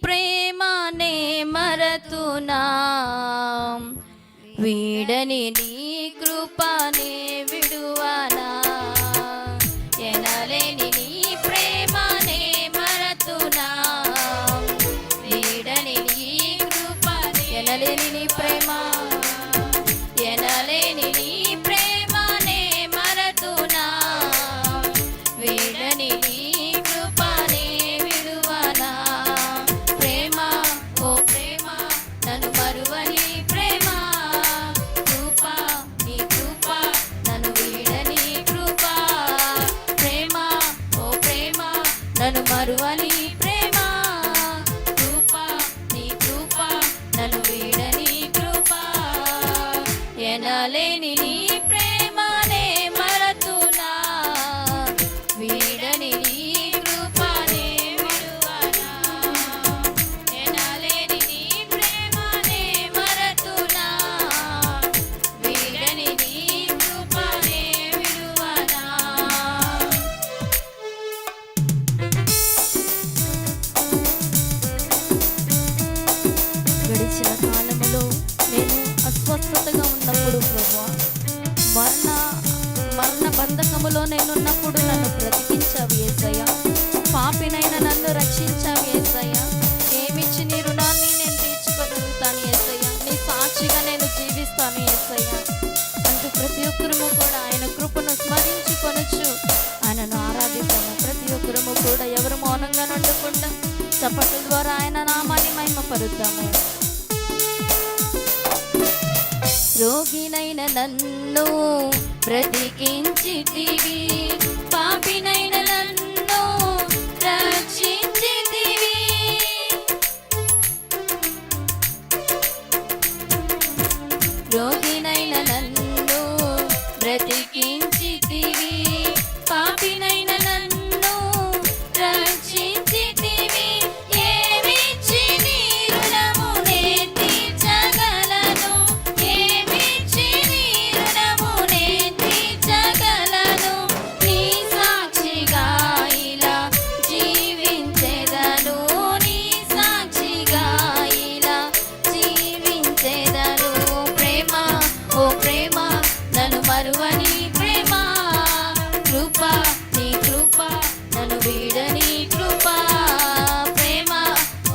ప్రేమనే మరతునా, వీడని నీ కృపనే విడువనా, ఎనలేని నీ ప్రేమనే మరతునా, వీడని నీ కృపనే, ఎనలేని నీ ప్రేమ, ఎనలేని నీ ప్రేమనే మరతునా, వీడని నీ కృపనే విడువనా. ప్రేమ ఓ ప్రేమ నన్ను మరువని ప్రేమ, కృప నీ కృప నన్ను వీడని కృప. ప్రేమ ఓ ప్రేమ నన్ను మరువని ప్రేమ, కృప నీ కృప నన్ను వీడని కృప. ఎనలేని నీ ప్రేమనే మరతునా, వీడని నీ కృపనే విడువనా. ఎనలేని నీ ప్రేమనే మరతునా, వీడని నీ కృపనే విడువనా. గడిచిన కాలములో నేను అస్వస్థతగా ఉన్నప్పుడు ప్రభువా, మరణ బంధకములో నేనున్నప్పుడు నన్ను బ్రతికించావు యేసయ్యా. పాపినైన నన్ను రక్షించావు యేసయ్యా. ఏమిచ్చి నీ రుణాన్ని నేను తీర్చుకోగలుగుతాను యేసయ్యా. నీ సాక్షిగా నేను జీవిస్తాను యేసయ్యా అంటూ ప్రతి ఒక్కరము కూడా ఆయన కృపను స్మరించుకొనొచ్చు, ఆయనను ఆరాధిస్తాము. ప్రతి ఒక్కరము కూడా ఎవరు మౌనంగా ఉండకుండా చప్పట్ల ద్వారా ఆయన నామాన్ని మహిమపరుద్దాము. రోగినైన నన్ను బ్రతికించితివి, పాపినైన నన్ను రక్షించితివి. రోగినైన నన్ను బ్రతికించితివి, పాపినైన నన్ను రక్షించితివి. ఏమిచ్చి నీ రుణమునే తీర్చగలను, ఏమిచ్చి నీ రుణమునే తీర్చగలను. నీ సాక్షిగా ఇలా జీవించెదను, నీ సాక్షిగా ఇలా జీవించెదను. ప్రేమ ఓ ప్రేమ నన్ను మరువని ప్రేమ, కృప నీ కృప నన్ను వీడని కృప. ప్రేమ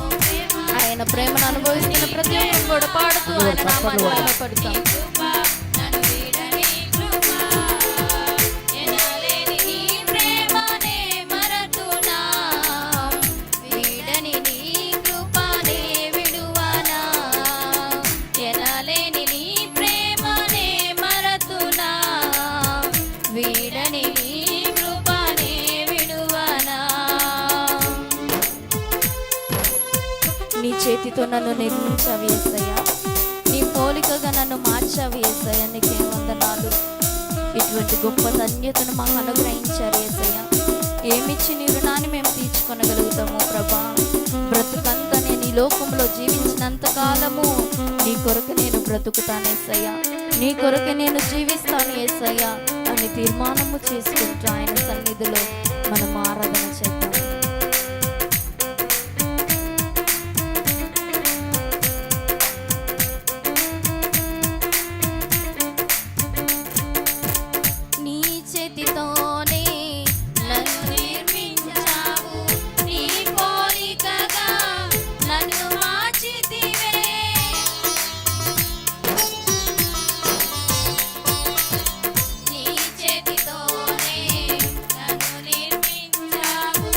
ఓ ప్రేమ, ఆయన ప్రేమను అనుభవిస్తున్న ప్రతి ఒక్కరు కూడా పాడుతూ ఆయన నామాన్ని మహిమపరుద్దాం. కృప నన్ను వీడని కృప, ఎనలేని నీ ప్రేమనే మరతునా, వీడని నీ కృపనే విడువనా. ఎనలేని నీ ప్రేమనే మరతునా, వీడని నీ కృపనే విడువనా. నీ చేతితో నన్ను నిర్మించావు యేసయ్యా, నీ పోలికగా నన్ను మార్చావు యేసయ్యా. నీకే వందనాలు. ఇటువంటి గొప్ప ధన్యతను మాకు అనుగ్రహించారు యేసయ్యా. ఏమిచ్చి నీ రుణాన్ని మేము తీర్చుకొనగలుగుతాము ప్రభా. బ్రతుకంతా నేను ఈ లోకంలో జీవించినంత కాలము నీ కొరకు నేను బ్రతుకుతాను యేసయ్యా, నీ కొరకు నేను జీవిస్తాను యేసయ్యా అని తీర్మానము చేసుకుంటూ ఆయన సన్నిధిలో మనం ఆరాధన చేద్దాం. నీ చేతితోనే నన్ను నిర్మించావు, నీ పోలికగా నన్ను మార్చితివే. నీ చేతితోనే నన్ను నిర్మించావు,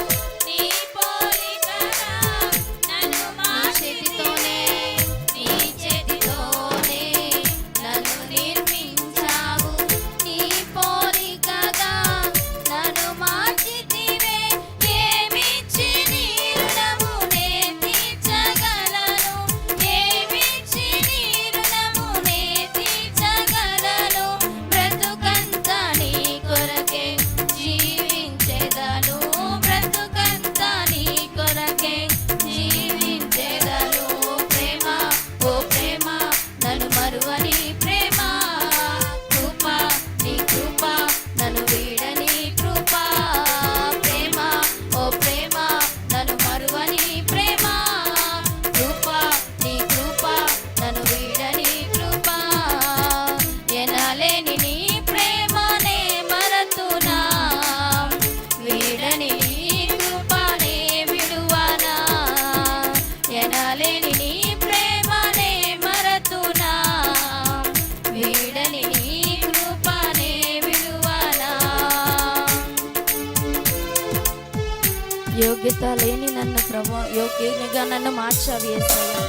యోగ్యత లేని నన్ను ప్రభా యోగ్యునిగా నన్ను మార్చావు యేసయ్యా.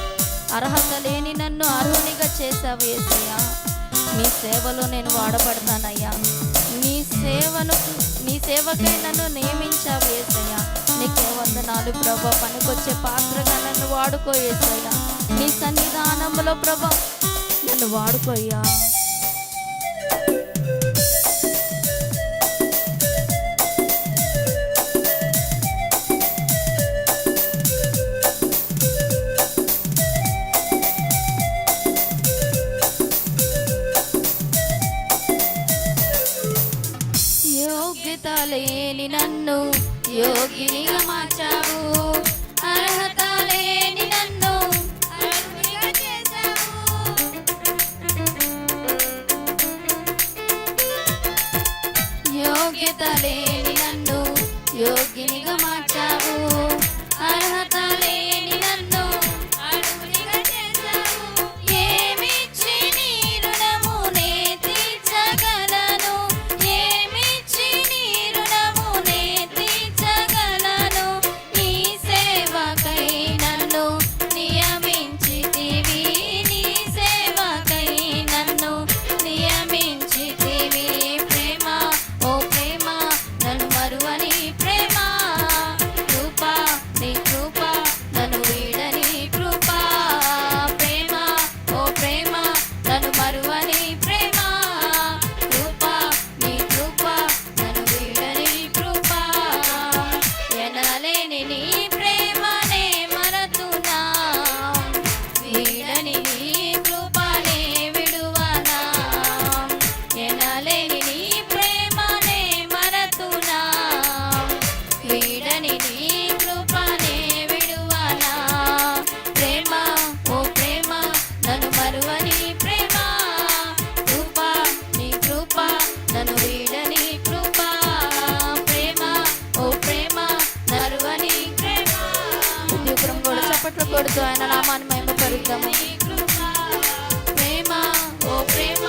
అర్హత లేని నన్ను అర్హునిగా చేసావు యేసయ్యా. నీ సేవలో నేను వాడబడతానయ్యా. నీ సేవకై నన్ను నియమించావు యేసయ్యా. నీకే వందనాలు ప్రభా. పనికొచ్చే పాత్రగా నన్ను వాడుకో యేసయ్యా. నీ సన్నిధానంలో ప్రభా నన్ను వాడుకోయ్యా. యోగ్యత లేని నన్ను యోగినిగా మార్చావు. అర్హత లేని నన్ను అర్హునిగా చేశావు. యోగ్యత లేని నన్ను యోగినిగా మార్చావు. అర్హత లేని నన్ను అర్హునిగా చేశావు. ఏమిచ్చి నీ రుణము నే తీర్చగలను. ఏమిచ్చి నీ రుణము నే తీర్చగలను. నీ సేవకై నన్ను నియమించితివి. నీ సేవకై నన్ను నియమించితివి. ప్రేమ ఓ ప్రేమ నన్ను మరువని ప్రేమ. కృప నీ కృప నన్ను వీడని కృప. ప్రేమ ఓ ప్రేమ నన్ను మరువని ప్రేమ. కృప నీ కృప నన్ను వీడని కృప. ఎనలేని నీ ప్రేమనే మరతునా. వీడని నీ కృపనే విడువనా. ఎనలేని నీ ప్రేమనే మరతునా. వీడని నీ కృపనే విడువనా. ప్రేమ ఓ ప్రేమ నన్ను మరువని ప్రేమ. కృప నీ కృప నన్ను వీడని కృప. ప్రేమ ఓ ప్రేమ మరువని ప్రేమ. ప్రతి ఒక్కరం కూడా చప్పట్లు కొడుతూ ఆయన నామాన్ని మహిమ పరుద్దాము. ప్రేమ ఓ ప్రేమ